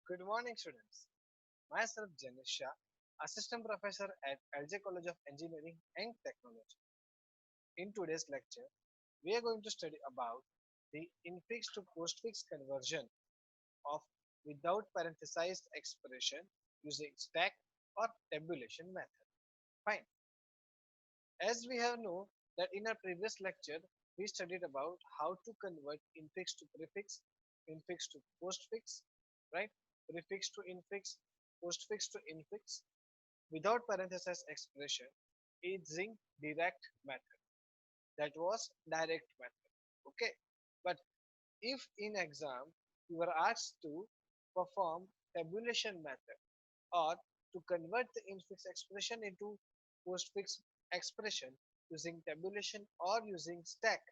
Good morning, students. Myself, Janish Shah, Assistant Professor at LJ College of Engineering and Technology. In today's lecture, we are going to study about the infix to postfix conversion of without parenthesized expression using stack or tabulation method. Fine. As we have known that in our previous lecture, we studied about how to convert infix to prefix, infix to postfix, right? Prefix to infix, postfix to infix without parenthesis expression using direct method. That was direct method. Okay. But if in exam you were asked to perform tabulation method or to convert the infix expression into postfix expression using tabulation or using stack,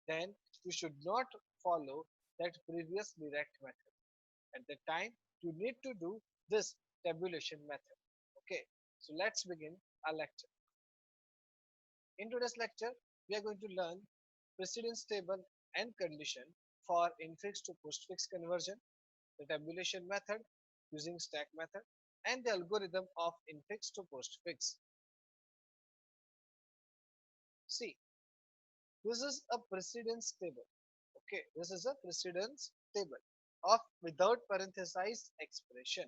then you should not follow that previous direct method. At the time, you need to do this tabulation method. Okay, so let's begin our lecture. In today's lecture, we are going to learn precedence table and condition for infix to postfix conversion, the tabulation method using stack method, and the algorithm of infix to postfix. See, this is a precedence table. Okay, this is a precedence table of without parenthesized expression.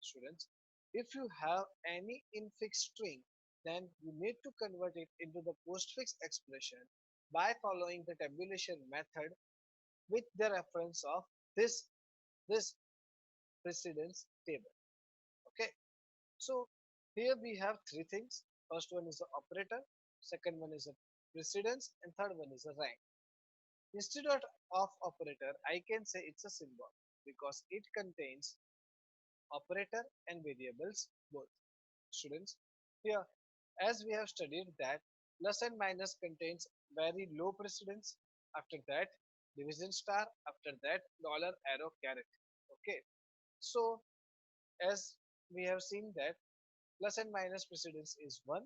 Students, if you have any infix string, then you need to convert it into the postfix expression by following the tabulation method with the reference of this precedence table. Okay, so here we have three things. First one is the operator, second one is a precedence, and third one is a rank. Instead of operator, I can say it's a symbol because it contains operator and variables both. Students, here as we have studied that plus and minus contains very low precedence, after that division star, after that dollar arrow caret. Okay, so as we have seen that plus and minus precedence is 1.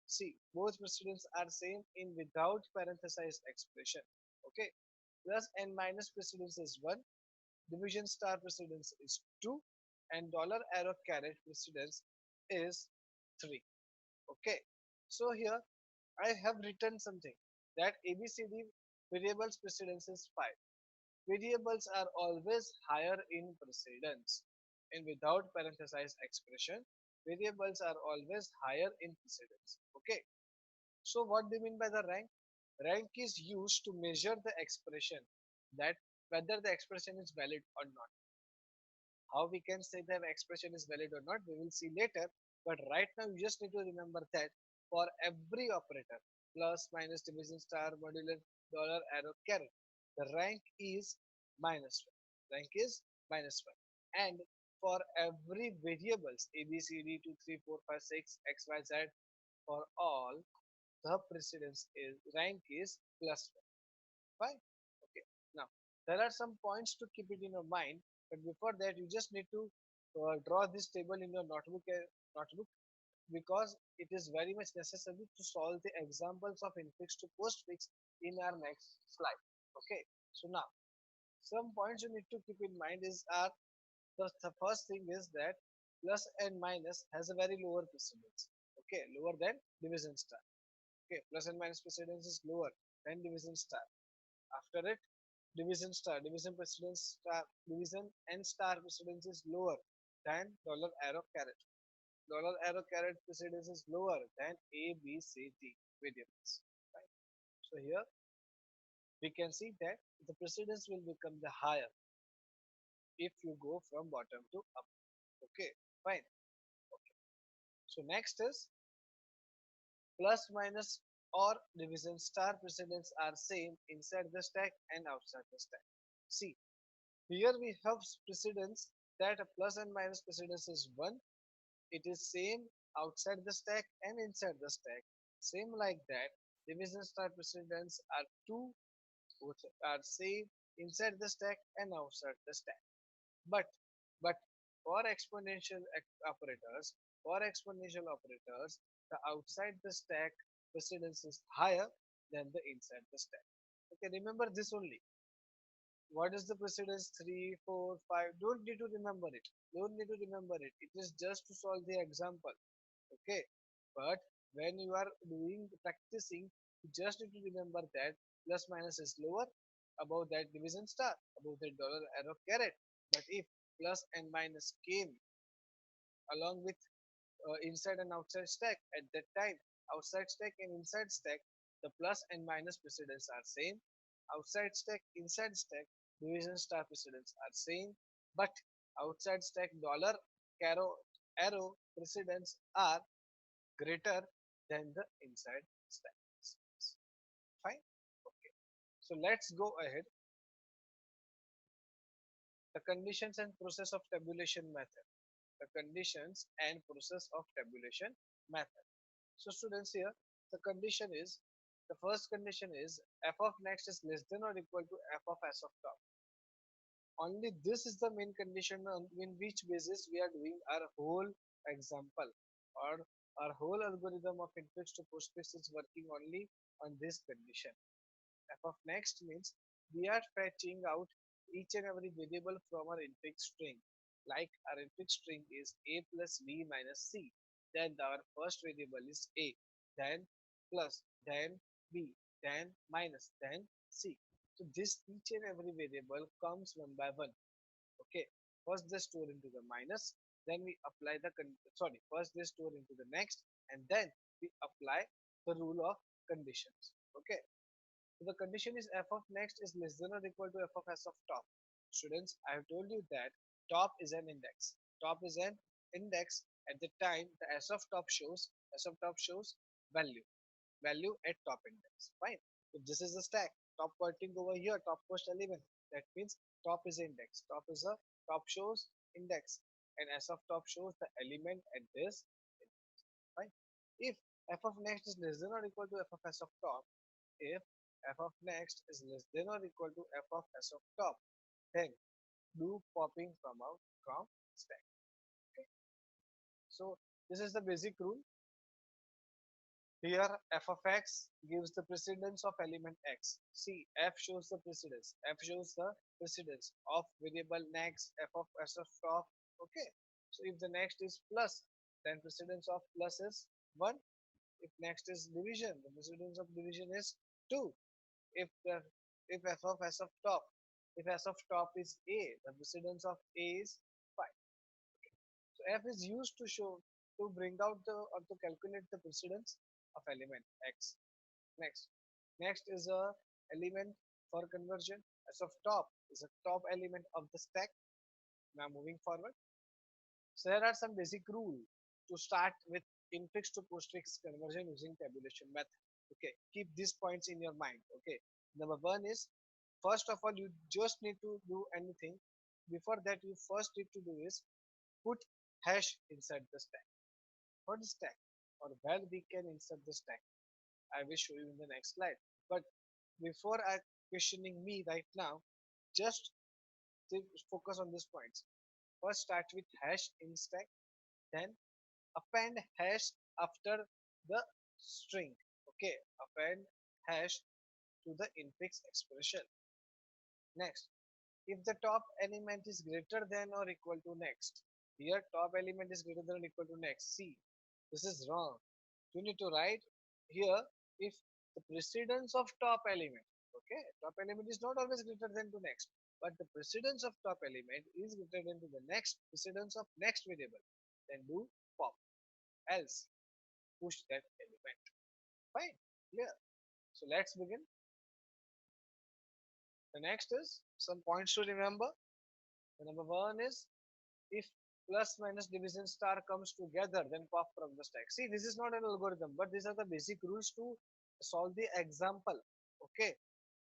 See, both precedence are same in without parenthesized expression. Okay, plus and minus precedence is 1, division star precedence is 2, and dollar arrow caret precedence is 3. Okay, so here I have written something that ABCD variables precedence is 5. Variables are always higher in precedence. And without parenthesized expression, variables are always higher in precedence. Okay, so what do you mean by the rank? Rank is used to measure the expression, that whether the expression is valid or not. How we can say that expression is valid or not, we will see later. But right now, you just need to remember that for every operator, plus, minus, division, star, modular, dollar, arrow, caret, the rank is minus 1. Rank is minus 1. And for every variables, A, B, C, D, 2, 3, 4, 5, 6, X, Y, Z, for all, the precedence is rank is plus 1. Fine. Okay. Now, there are some points to keep it in your mind, but before that, you just need to draw this table in your notebook because it is very much necessary to solve the examples of infix to postfix in our next slide. Okay. So now, some points you need to keep in mind is the first thing is that plus and minus has a very lower precedence. Okay, lower than division star. Okay, plus and minus precedence is lower than division star. After it, division star, division precedence star, division and star precedence is lower than dollar arrow caret. Dollar arrow caret precedence is lower than A, B, C, D variables. Right. So here we can see that the precedence will become the higher if you go from bottom to up. Okay, fine. Okay. So next is plus minus or division star precedence are same inside the stack and outside the stack. See, here we have precedence that a plus and minus precedence is 1. It is same outside the stack and inside the stack. Same like that, division star precedence are 2, both are same inside the stack and outside the stack. But but for exponential operators, the outside the stack precedence is higher than the inside the stack. Okay, remember this only. What is the precedence? 3, 4, 5. Don't need to remember it. Don't need to remember it. It is just to solve the example. Okay. But when you are doing practicing, you just need to remember that plus minus is lower, above that division star, above that dollar arrow caret. But if plus and minus came along with inside and outside stack at that time, outside stack and inside stack, the plus and minus precedence are same. Outside stack, inside stack, division star precedence are same, but outside stack dollar arrow precedence are greater than the inside stack. Fine. Okay. So let's go ahead. The conditions and process of tabulation method. The conditions and process of tabulation method. So students, here the condition is, the first condition is f of next is less than or equal to f of s of top. Only this is the main condition on in which basis we are doing our whole example, or our whole algorithm of Infix to Postfix is working only on this condition. F of next means we are fetching out each and every variable from our infix string. Like our infix string is a plus b minus c. Then our first variable is a, then plus, then b, then minus, then c. So this each and every variable comes one by one. Okay. First they store into the minus, then we apply the first they store into the next, and then we apply the rule of conditions. Okay. So the condition is f of next is less than or equal to f of s of top. Students, I have told you that top is an index. Top is an index at the time the s of top shows value. Value at top index. Fine. If this is a stack, top pointing over here, topmost element, that means top is index. Top is a top shows index, and s of top shows the element at this index. Fine. If f of next is less than or equal to f of s of top, if f of next is less than or equal to f of s of top, then do popping from stack. Okay. So this is the basic rule. Here f of x gives the precedence of element x. See, f shows the precedence. F shows the precedence of variable next, f of s of top. Okay. So if the next is plus, then precedence of plus is 1. If next is division, the precedence of division is 2. If the if f of s of top, if s of top is a, the precedence of a is 5. So f is used to show, to bring out the, or to calculate the precedence of element x. Next is a element for conversion. S of top is a top element of the stack. Now moving forward, so there are some basic rules to start with infix to postfix conversion using tabulation method. Okay, keep these points in your mind. Okay, number one is, first of all, you just need to do anything. Before that, you first need to do is put hash inside the stack. What is stack, or where we can insert the stack? I will show you in the next slide. But before I questioning me right now, just focus on these points. First, start with hash in stack, then append hash after the string. Okay, append hash to the infix expression. Next, if the top element is greater than or equal to next, here top element is greater than or equal to next. See, this is wrong. You need to write here, if the precedence of top element, okay, top element is not always greater than to next, but the precedence of top element is greater than to the next precedence of next variable, then do pop, else push that element. Fine, clear. So let's begin. The next is some points to remember. The number one is, if plus minus division star comes together, then pop from the stack. See, this is not an algorithm, but these are the basic rules to solve the example. Okay,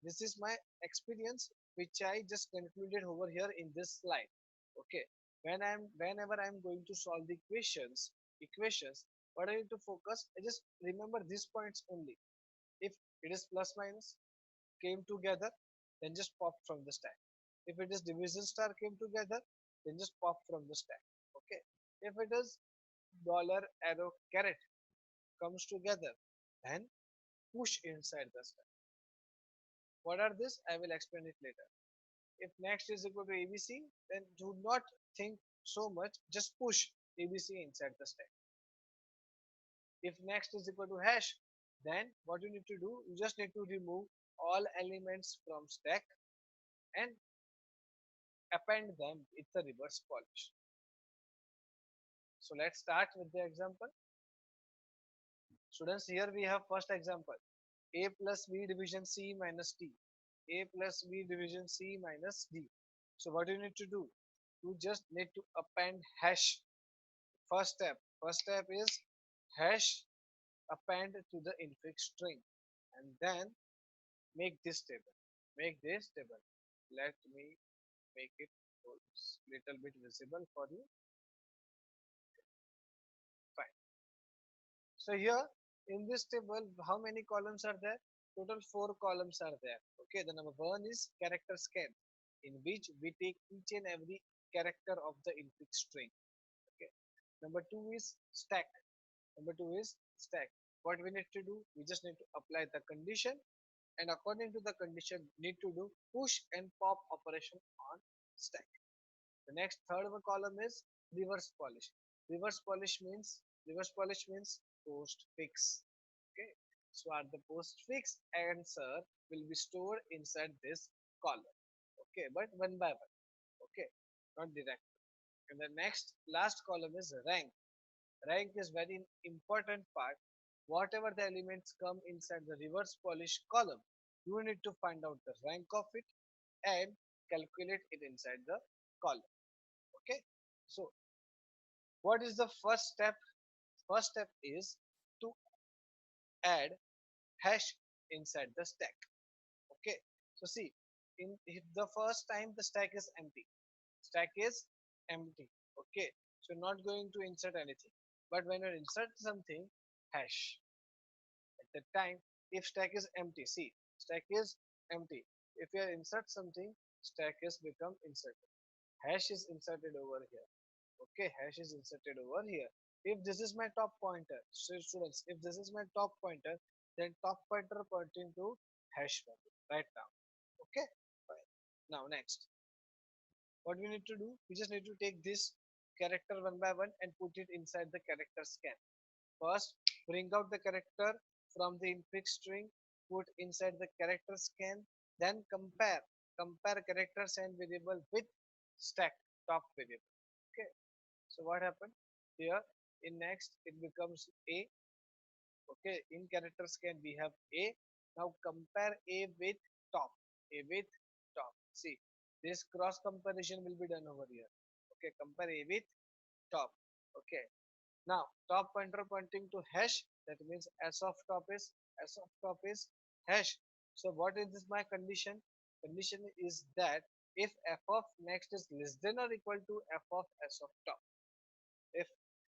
this is my experience which I just concluded over here in this slide. Okay, whenever I'm going to solve the equations, what I need to focus, I just remember these points only. If it is plus minus came together, then just pop from the stack. If it is division star came together, then just pop from the stack. Okay. If it is dollar arrow caret comes together, then push inside the stack. What are this? I will explain it later. If next is equal to ABC, then do not think so much, just push ABC inside the stack. If next is equal to hash, then what you need to do, you just need to remove all elements from stack and append them with the reverse polish. So let's start with the example. Students, here we have first example. A plus B division C minus D. A plus B division C minus D. So what do you need to do? You just need to append hash. First step. First step is hash append to the infix string and then make this table. Make this table. Let me make it little bit visible for you. Fine. So here in this table, how many columns are there? Total 4 columns are there. Okay, the number 1 is character scan, in which we take each and every character of the infix string. Okay. Number 2 is stack. Number 2 is stack. What we need to do? We just need to apply the condition, and according to the condition, need to do push and pop operation on stack. The next third column is reverse polish. Reverse polish means postfix. Okay, so the postfix answer will be stored inside this column. Okay, but one by one. Okay, not direct. And the next last column is rank. Rank is very important part. Whatever the elements come inside the reverse polish column, you need to find out the rank of it and calculate it inside the column. Okay, so what is the first step? First step is to add hash inside the stack. Okay, so see, in if the first time the stack is empty, stack is empty. Okay, so not going to insert anything, but when you insert something, hash at the time. If stack is empty, see, stack is empty. If you insert something, stack is become inserted. Hash is inserted over here. Okay, hash is inserted over here. If this is my top pointer, so students, if this is my top pointer, then top pointer pointing to hash value right now. Okay, fine. Now next, what we need to do, we just need to take this character one by one and put it inside the character scan. First, bring out the character from the infix string, put inside the character scan, then compare characters and variable with stack top variable. Okay, so what happened here? In next, it becomes A. Okay, in character scan we have A. Now compare A with top. A with top. See, this cross comparison will be done over here. Okay, compare A with top. Okay, now top pointer pointing to hash. That means s of top is hash. So what is this my condition? Condition is that if f of next is less than or equal to f of s of top. If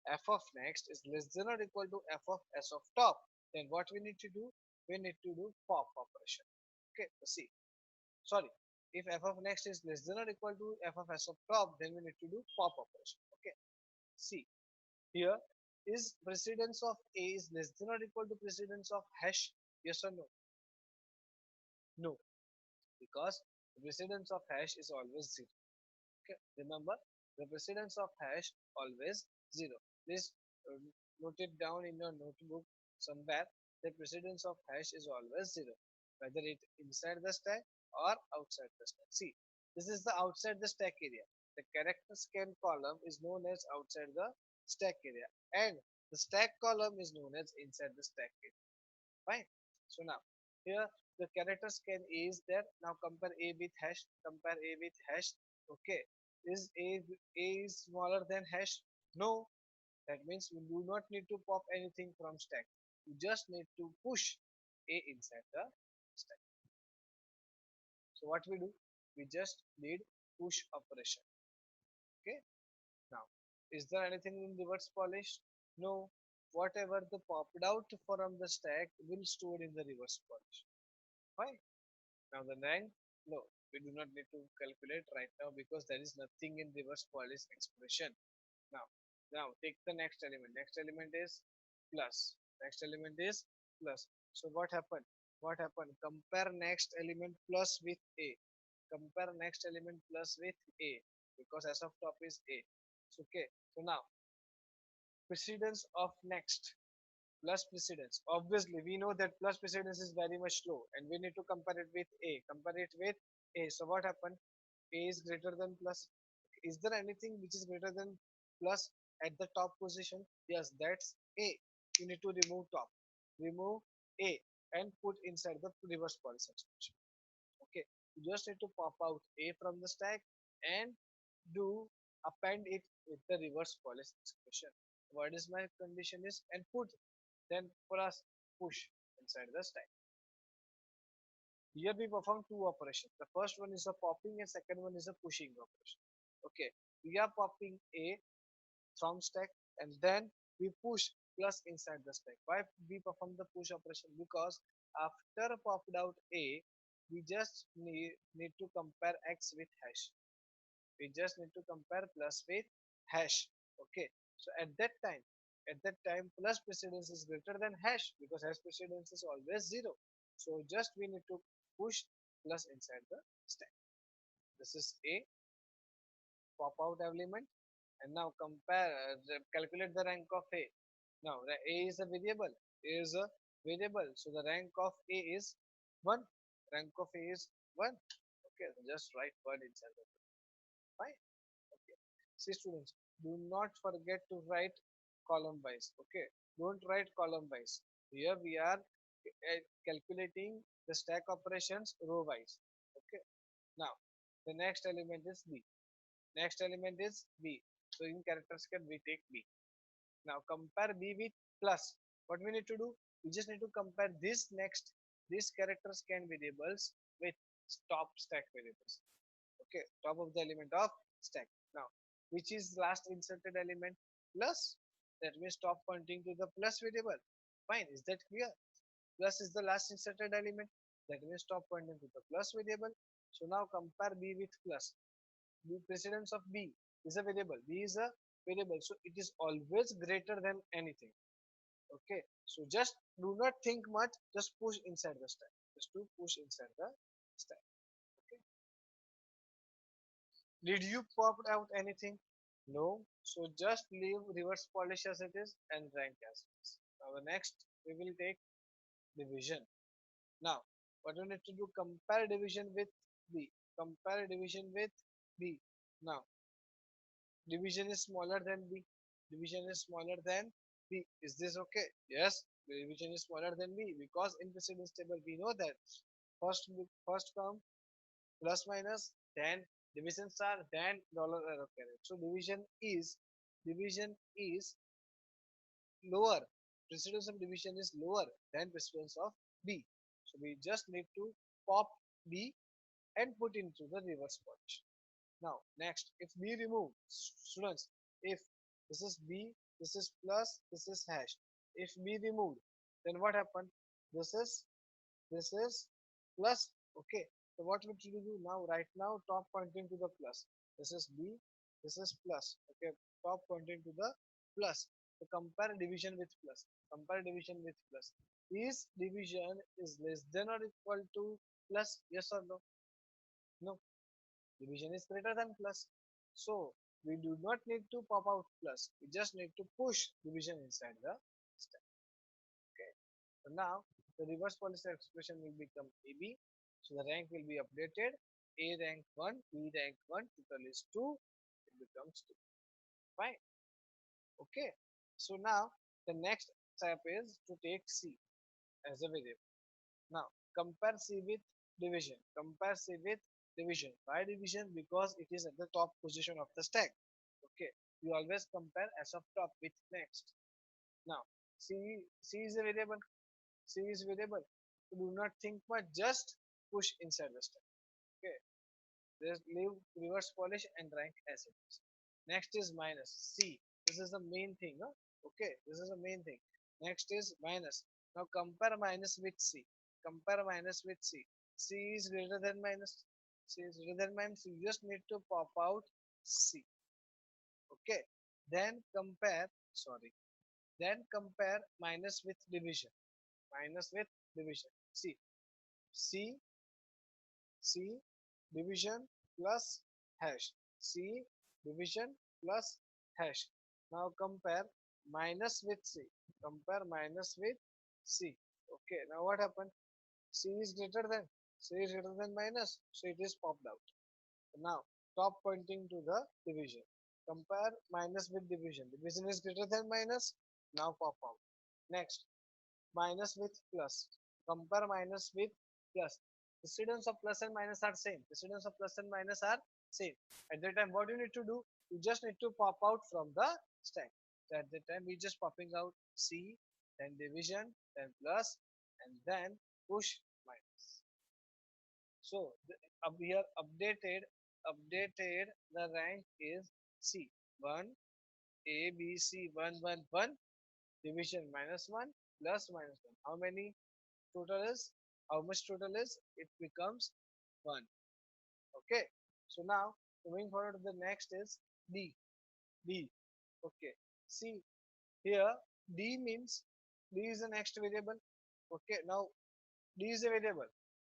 f of next is less than or equal to f of s of top, then what we need to do? We need to do pop operation. Okay, see, sorry, if f of next is less than or equal to f of s of top, then we need to do pop operation. Okay, see, here is precedence of a is less than or equal to precedence of hash, yes or no? No, because the precedence of hash is always 0. Okay, remember, the precedence of hash always 0. Please note it down in your notebook somewhere. The precedence of hash is always 0, whether it inside the stack or outside the stack. See, this is the outside the stack area. The character scan column is known as outside the stack area, and the stack column is known as inside the stack area. Fine. So now here the character scan is there. Now compare A with hash. Compare A with hash. Okay. Is A is smaller than hash? No. That means we do not need to pop anything from stack. You just need to push A inside the stack. So what we do? We just need push operation. Okay. Now, is there anything in reverse polish? No. Whatever the popped out from the stack will store in the reverse polish. Fine. Now the rank, no, we do not need to calculate right now because there is nothing in reverse polish expression. Now, now take the next element. Next element is plus. Next element is plus. So what happened? What happened? Compare next element plus with A. compare next element plus with A because s of top is A. So, okay. So now precedence of next plus precedence. Obviously, we know that plus precedence is very much slow and we need to compare it with A. Compare it with A. So what happened? A is greater than plus. Is there anything which is greater than plus at the top position? Yes, that's A. You need to remove top. Remove A and put inside the reverse policy expression. Okay. You just need to pop out A from the stack and do append it with the reverse policy expression. What is my condition is and put then plus push inside the stack. Here we perform two operations. The first one is a popping and second one is a pushing operation. Okay, we are popping A from stack and then we push plus inside the stack. Why we perform the push operation? Because after popped out A, we just need to compare X with hash. We just need to compare plus with hash. Okay, so at that time plus precedence is greater than hash because hash precedence is always 0. So just we need to push plus inside the stack. This is A pop out element and now compare calculate the rank of A. Now the A is a variable. A is a variable, so the rank of A is 1. Rank of A is 1. Okay, so just write 1 inside the fine. Okay. See students, do not forget to write column wise. Okay, don't write column wise. Here we are calculating the stack operations row wise. Okay. Now the next element is B. Next element is B. So in character scan we take B. Now compare B with plus. What we need to do? We just need to compare this next these character scan variables with top stack variables. Okay, top of the element of stack. Now which is last inserted element? Plus. That means stop pointing to the plus variable. Fine, is that clear? Plus is the last inserted element. That means stop pointing to the plus variable. So now compare B with plus. The precedence of B is a variable. B is a variable, so it is always greater than anything. Okay, so just do not think much, just push inside the stack. Just to push inside the stack. Okay, did you pop out anything? No, so just leave reverse polish as it is and rank as it is. Now the next we will take division. Now what we need to do, compare division with B. Compare division with B. Now division is smaller than B. Division is smaller than B. Is this okay? Yes, division is smaller than B because in precedence table we know that first come plus minus, then division star, then dollar arrow caret. So division is lower. Precedence of division is lower than precedence of B. So we just need to pop B and put into the reverse position. Now next, if we remove students, if this is B, this is plus, this is hash. If B removed, then what happened? This is plus. Okay. So what we need to do now? Right now, top pointing to the plus. This is B, this is plus. Okay. Top pointing to the plus. So compare division with plus. Compare division with plus. Is division is less than or equal to plus? Yes or no? No. Division is greater than plus. So we do not need to pop out plus. We just need to push division inside the step. Okay. So now the reverse policy expression will become AB. So the rank will be updated. A rank 1, B rank 1, total is 2. It becomes 2. Fine. Okay. So now the next step is to take C as a variable. Now compare C with division. Compare C with division. Why division? Because it is at the top position of the stack. Okay. You always compare as of top with next. Now C is a variable. C is variable. So do not think much. Just push inside the stack. Okay. Just leave reverse polish and rank as it is. Next is minus C. This is the main thing. Huh? Okay. This is the main thing. Next is minus. Now compare minus with C. Compare minus with C. C is greater than minus. C is greater than minus. You just need to pop out C. Okay. Then compare. Sorry. Then compare minus with division. Minus with division. C. C. C. division plus hash. C division plus hash. Now compare minus with C. Compare minus with C. Okay, now what happened? C is greater than. C is greater than minus, so it is popped out. Now top pointing to the division. Compare minus with division. Division is greater than minus. Now pop out. Next, minus with plus. Compare minus with plus. Precedence of plus and minus are same. Precedence of plus and minus are same. At that time, what you need to do? You just need to pop out from the stack. So at that time, we just popping out C, then division, then plus, and then push minus. So up here updated the rank is C 1 A B C 1 1 1 division minus 1 plus minus 1. How many total is? How much total is? It becomes 1. Okay. So now moving forward to the next is D. D. Okay. See here D means D is the next variable. Okay. Now D is a variable.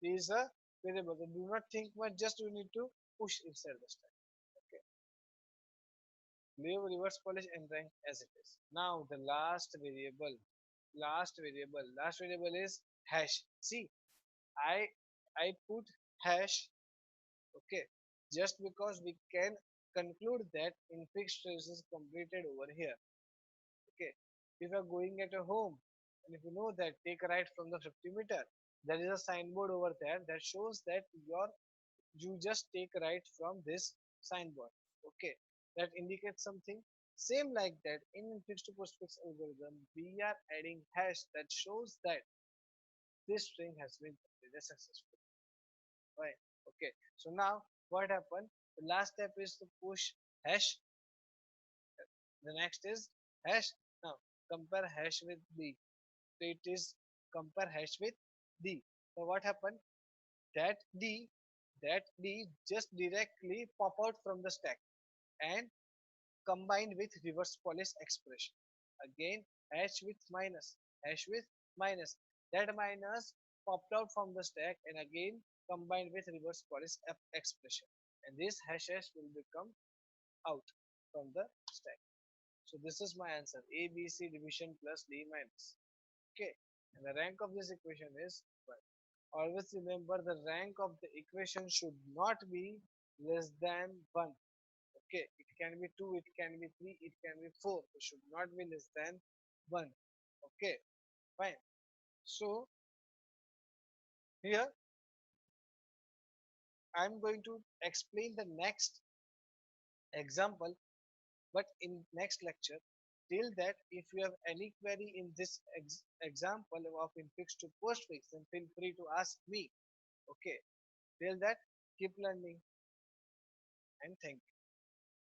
D is a variable. So do not think much. Just you need to push inside the stack. Okay. Leave reverse polish and rank as it is. Now the last variable is hash. See, I I put hash. Okay, just because we can conclude that infix trace is completed over here. Okay, if you are going at a home and if you know that take a right from the 50 meter, there is a signboard over there that shows that you just take a right from this signboard. Okay, that indicates something. Same like that in infix to postfix algorithm, we are adding hash that shows that this string has been completed successfully. Right. Okay. So now what happened? The last step is to push hash. The next is hash. Now compare hash with D. So it is compare hash with D. So what happened? That D that D just directly pop out from the stack and combined with reverse polish expression. Again hash with minus. Hash with minus. That minus popped out from the stack and again combined with reverse polish expression. And this hash hash will become out from the stack. So this is my answer. A, B, C division plus D minus. Okay. And the rank of this equation is 1. Always remember the rank of the equation should not be less than 1. Okay. It can be 2, it can be 3, it can be 4. It should not be less than 1. Okay. Fine. So here I am going to explain the next example but in next lecture. Till that, if you have any query in this example of infix to postfix, then feel free to ask me. Okay. Till that, keep learning and thank you.